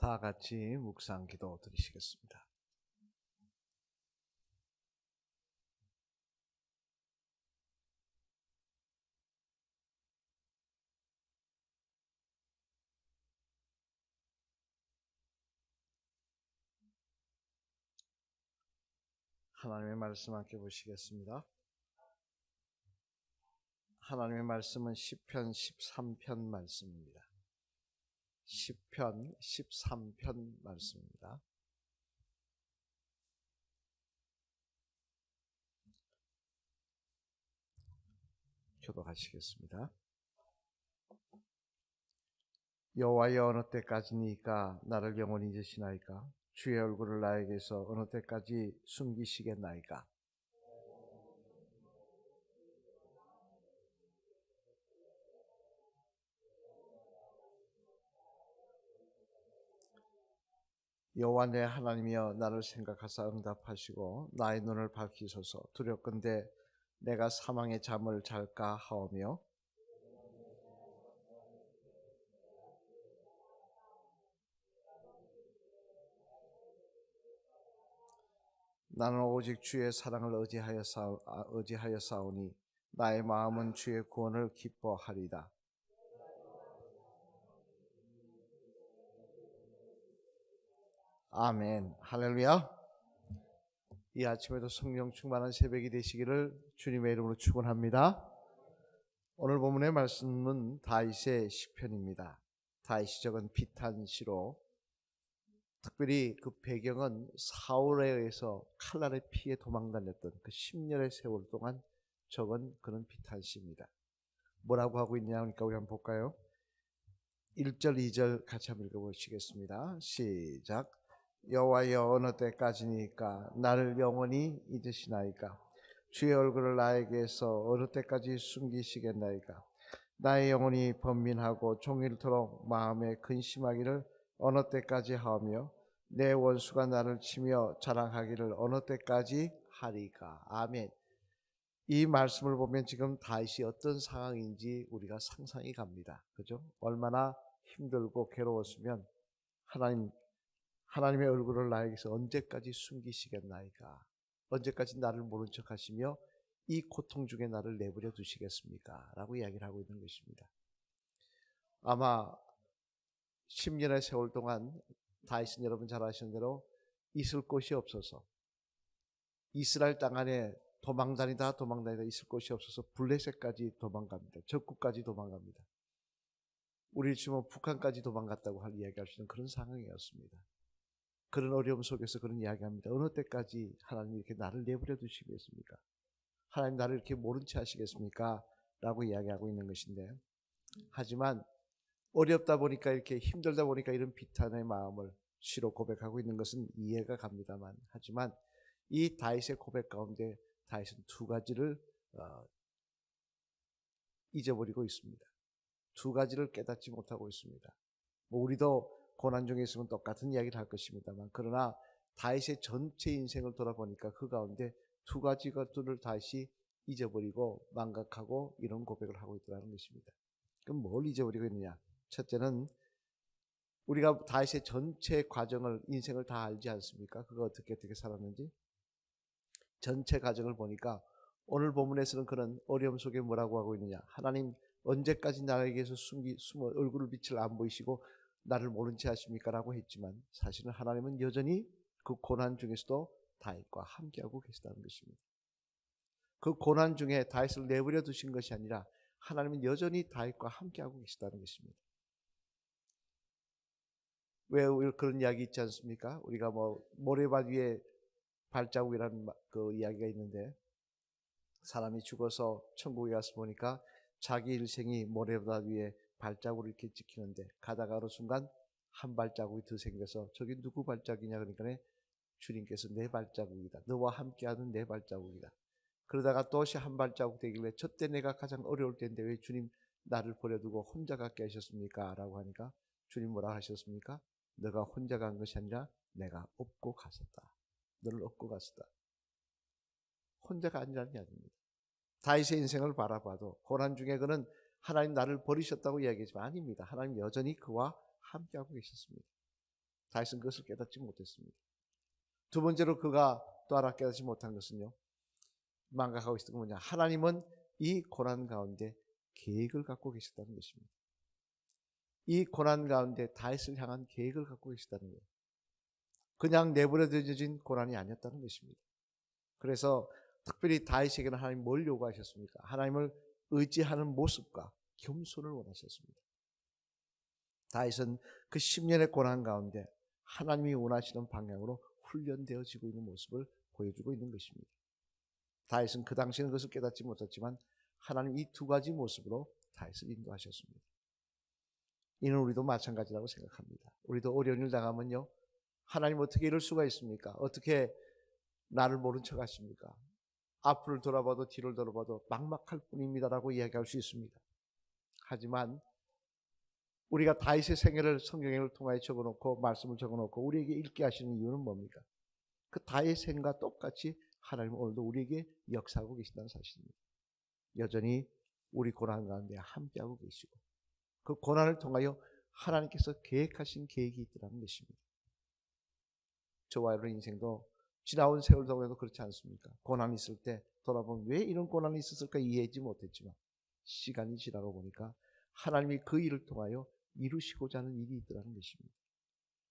다 같이 묵상 기도 드리시겠습니다. 하나님의 말씀 함께 보시겠습니다. 하나님의 말씀은 시편 13편 말씀입니다. 시편 13편 말씀입니다. 교독하시겠습니다. 여호와여, 어느 때까지니까 나를 영원히 잊으시나이까? 주의 얼굴을 나에게서 어느 때까지 숨기시겠나이까? 여호와 내 하나님이여, 나를 생각하사 응답하시고 나의 눈을 밝히소서. 두렵건대 내가 사망의 잠을 잘까 하오며 나는 오직 주의 사랑을 의지하여 싸우니 나의 마음은 주의 구원을 기뻐하리다. 아멘. 할렐루야. 이 아침에도 성령 충만한 새벽이 되시기를 주님의 이름으로 축원합니다. 오늘 본문의 말씀은 다윗의 시편입니다. 다윗이 적은 비탄시로, 특별히 그 배경은 사울에 의해서 칼날의 피해 도망다녔던 그 10년의 세월 동안 적은 그런 비탄시입니다. 뭐라고 하고 있냐 하니까 우리 한번 볼까요? 1절 2절 같이 한번 읽어보시겠습니다. 시작. 여호와여, 어느 때까지니까 나를 영원히 잊으시나이까? 주의 얼굴을 나에게서 어느 때까지 숨기시겠나이까? 나의 영혼이 번민하고 종일토록 마음에 근심하기를 어느 때까지 하며 내 원수가 나를 치며 자랑하기를 어느 때까지 하리까? 아멘. 이 말씀을 보면 지금 다윗이 어떤 상황인지 우리가 상상이 갑니다. 그죠? 얼마나 힘들고 괴로웠으면 하나님의 얼굴을 나에게서 언제까지 숨기시겠나이까? 언제까지 나를 모른 척 하시며 이 고통 중에 나를 내버려 두시겠습니까? 라고 이야기를 하고 있는 것입니다. 아마 10년의 세월 동안 다윗은 여러분 잘 아시는 대로 있을 곳이 없어서 이스라엘 땅 안에 도망다니다 있을 곳이 없어서 블레셋까지 도망갑니다. 적국까지 도망갑니다. 우리 지금 북한까지 도망갔다고 이야기할 수 있는 그런 상황이었습니다. 그런 어려움 속에서 그런 이야기합니다. 어느 때까지 하나님 이렇게 나를 내버려 두시겠습니까? 하나님 나를 이렇게 모른 채 하시겠습니까? 라고 이야기하고 있는 것인데, 하지만 어렵다 보니까, 이렇게 힘들다 보니까 이런 비탄의 마음을 시로 고백하고 있는 것은 이해가 갑니다만, 하지만 이 다윗의 고백 가운데 다윗은 두 가지를 잊어버리고 있습니다. 두 가지를 깨닫지 못하고 있습니다. 우리도 고난 중에 있으면 똑같은 이야기를 할 것입니다만, 그러나 다윗의 전체 인생을 돌아보니까 그 가운데 두 가지 것들을 다윗이 잊어버리고 망각하고 이런 고백을 하고 있다는 것입니다. 그럼 뭘 잊어버리고 있느냐? 첫째는 우리가 다윗의 전체 과정을, 인생을 다 알지 않습니까? 그거 어떻게 살았는지 전체 과정을 보니까 오늘 본문에서는 그런 어려움 속에 뭐라고 하고 있느냐? 하나님 언제까지 나에게서 숨어 얼굴을 빛을 안 보이시고 나를 모른 채 하십니까? 라고 했지만, 사실은 하나님은 여전히 그 고난 중에서도 다윗과 함께하고 계시다는 것입니다. 그 고난 중에 다윗을 내버려 두신 것이 아니라 하나님은 여전히 다윗과 함께하고 계시다는 것입니다. 왜 그런 이야기 있지 않습니까? 우리가 모래밭 위에 발자국이라는 그 이야기가 있는데, 사람이 죽어서 천국에 가서 보니까 자기 일생이 모래밭 위에 발자국을 이렇게 찍히는데, 가다가 어느 순간 한 발자국이 더 생겨서 저기 누구 발자국이냐 그러니까 주님께서 내 발자국이다. 너와 함께하는 내 발자국이다. 그러다가 또시 한 발자국 되길래 저때 내가 가장 어려울 때인데 왜 주님 나를 버려두고 혼자 갖게 하셨습니까? 라고 하니까 주님 뭐라 하셨습니까? 너가 혼자 간 것이 아니라 내가 업고 갔었다. 너를 업고 갔었다. 혼자가 아니라는 이야기입니다. 다윗의 인생을 바라봐도 고난 중에 그는 하나님 나를 버리셨다고 이야기하지만 아닙니다. 하나님 여전히 그와 함께하고 계셨습니다. 다윗은 그것을 깨닫지 못했습니다. 두 번째로 그가 또 하나 깨닫지 못한 것은요, 망각하고 있었던 건 뭐냐, 하나님은 이 고난 가운데 계획을 갖고 계셨다는 것입니다. 이 고난 가운데 다윗을 향한 계획을 갖고 계시다는 거예요. 그냥 내버려둬진 고난이 아니었다는 것입니다. 그래서 특별히 다윗에게는 하나님 뭘 요구하셨습니까? 하나님을 의지하는 모습과 겸손을 원하셨습니다. 다윗은 그 10년의 고난 가운데 하나님이 원하시는 방향으로 훈련되어지고 있는 모습을 보여주고 있는 것입니다. 다윗은 그 당시에는 그것을 깨닫지 못했지만 하나님 이 두 가지 모습으로 다윗을 인도하셨습니다. 이는 우리도 마찬가지라고 생각합니다. 우리도 어려운 일 당하면요, 하나님 어떻게 이럴 수가 있습니까? 어떻게 나를 모른 척 하십니까? 앞을 돌아봐도 뒤를 돌아봐도 막막할 뿐입니다라고 이야기할 수 있습니다. 하지만 우리가 다윗의 생애를 성경을 통하여 적어놓고 말씀을 적어놓고 우리에게 읽게 하시는 이유는 뭡니까? 그 다윗의 생과 똑같이 하나님은 오늘도 우리에게 역사하고 계신다는 사실입니다. 여전히 우리 고난 가운데 함께하고 계시고 그 고난을 통하여 하나님께서 계획하신 계획이 있더라는 것입니다. 저와 여러분 인생도 지나온 세월 동안에도 그렇지 않습니까? 고난이 있을 때 돌아보면 왜 이런 고난이 있었을까 이해하지 못했지만 시간이 지나고 보니까 하나님이 그 일을 통하여 이루시고자 하는 일이 있더라는 것입니다.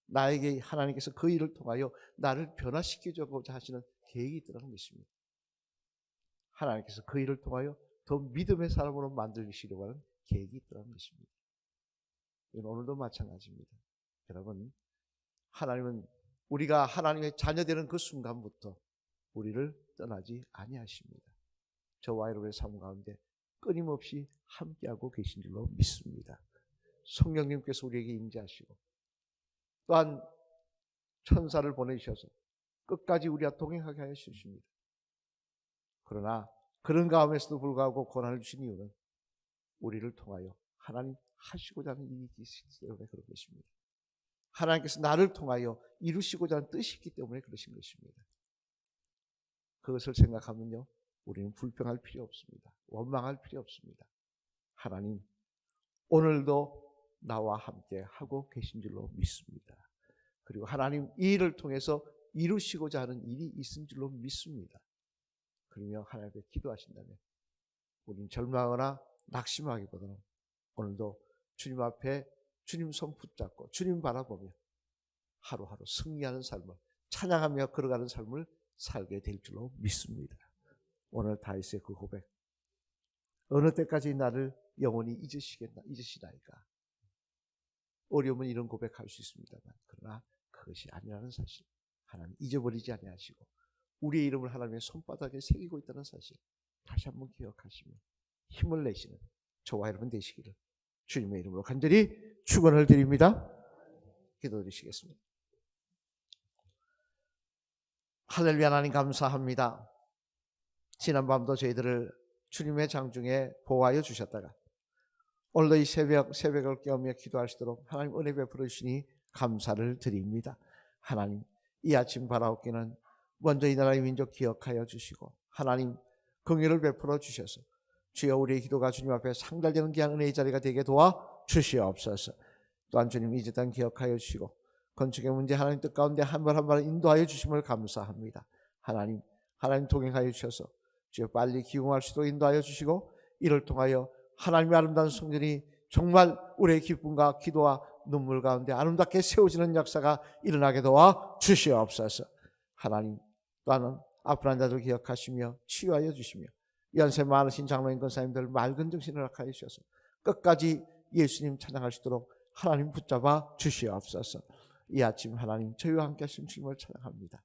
나에게 하나님께서 그 일을 통하여 나를 변화시키고자 하시는 계획이 있더라는 것입니다. 하나님께서 그 일을 통하여 더 믿음의 사람으로 만들시려고 하는 계획이 있더라는 것입니다. 이건 오늘도 마찬가지입니다. 여러분, 하나님은 우리가 하나님의 자녀되는 그 순간부터 우리를 떠나지 아니하십니다. 저와 여러분의 삶 가운데 끊임없이 함께하고 계신 줄로 믿습니다. 성령님께서 우리에게 임재하시고 또한 천사를 보내주셔서 끝까지 우리와 동행하게 하여 주십니다. 그러나 그런 가운데서도 불구하고 고난을 주신 이유는 우리를 통하여 하나님 하시고자 하는 일이 있기 때문에 그런 것입니다. 하나님께서 나를 통하여 이루시고자 하는 뜻이 있기 때문에 그러신 것입니다. 그것을 생각하면요, 우리는 불평할 필요 없습니다. 원망할 필요 없습니다. 하나님 오늘도 나와 함께 하고 계신 줄로 믿습니다. 그리고 하나님 이 일을 통해서 이루시고자 하는 일이 있은 줄로 믿습니다. 그러며 하나님께 기도하신다면 우리는 절망하거나 낙심하기보다는 오늘도 주님 앞에 주님 손 붙잡고 주님 바라보며 하루하루 승리하는 삶을 찬양하며 걸어가는 삶을 살게 될 줄로 믿습니다. 오늘 다윗의 그 고백, 어느 때까지 나를 영원히 잊으시나이까. 어려우면 이런 고백할 수 있습니다만 그러나 그것이 아니라는 사실, 하나님 잊어버리지 아니하시고 우리의 이름을 하나님의 손바닥에 새기고 있다는 사실 다시 한번 기억하시며 힘을 내시는 저와 여러분 되시기를 주님의 이름으로 간절히 축원을 드립니다. 기도드리시겠습니다. 할렐루야. 하나님 감사합니다. 지난밤도 저희들을 주님의 장중에 보호하여 주셨다가 오늘도 이 새벽을 깨우며 기도할 수 있도록 하나님 은혜 베풀어 주시니 감사를 드립니다. 하나님 이 아침 바라옵기는 먼저 이 나라의 민족 기억하여 주시고 하나님 긍휼을 베풀어 주셔서 주여 우리의 기도가 주님 앞에 상달되는 귀한 은혜의 자리가 되게 도와 주시옵소서. 또한 주님 이 재단 기억하여 주시고 건축의 문제 하나님 뜻 가운데 한 발 한 발 인도하여 주심을 감사합니다. 하나님 동행하여 주셔서 주여 빨리 기용할 수 있도록 인도하여 주시고 이를 통하여 하나님의 아름다운 성전이 정말 우리의 기쁨과 기도와 눈물 가운데 아름답게 세워지는 역사가 일어나게 도와 주시옵소서. 하나님 또한 아픈 자들 기억하시며 치유하여 주시며 연세 많으신 장로님 권사님들 맑은 정신을 허락하여 주셔서 끝까지 예수님 찬양할 수 있도록 하나님 붙잡아 주시옵소서. 이 아침 하나님 저희와 함께 하신 주님을 찬양합니다.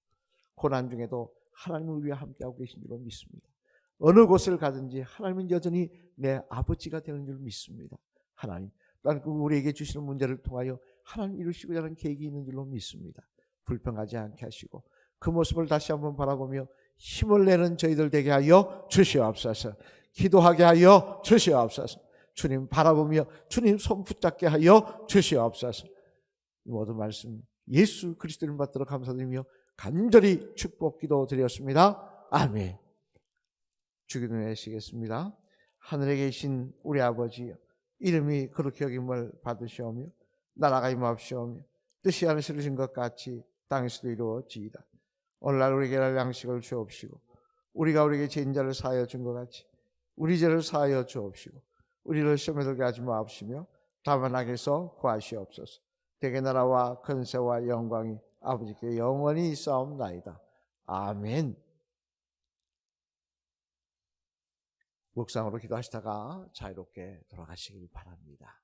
고난 중에도 하나님은 우리와 함께하고 계신 줄로 믿습니다. 어느 곳을 가든지 하나님은 여전히 내 아버지가 되는 줄 믿습니다. 하나님 또한 우리에게 주시는 문제를 통하여 하나님 이루시고자 하는 계획이 있는 줄로 믿습니다. 불평하지 않게 하시고 그 모습을 다시 한번 바라보며 힘을 내는 저희들 되게 하여 주시옵소서. 기도하게 하여 주시옵소서. 주님 바라보며 주님 손 붙잡게 하여 주시옵소서. 이 모든 말씀 예수 그리스도를 받들어 감사드리며 간절히 축복 기도 드렸습니다. 아멘. 주기도 내시겠습니다. 하늘에 계신 우리 아버지여, 이름이 그렇게 여김을 받으시오며 나라가 임하옵시오며 뜻이 하늘에서 이루어진 것 같이 땅에서도 이루어지이다. 오늘날 우리에게 날 양식을 주옵시고 우리가 우리에게 죄인자를 사하여 준 것 같이 우리 죄를 사하여 주옵시고 우리를 시험에 들게 하지 마옵시며 다만 악에서 구하시옵소서. 대개 나라와 권세와 영광이 아버지께 영원히 있사옵나이다. 아멘. 묵상으로 기도하시다가 자유롭게 돌아가시길 바랍니다.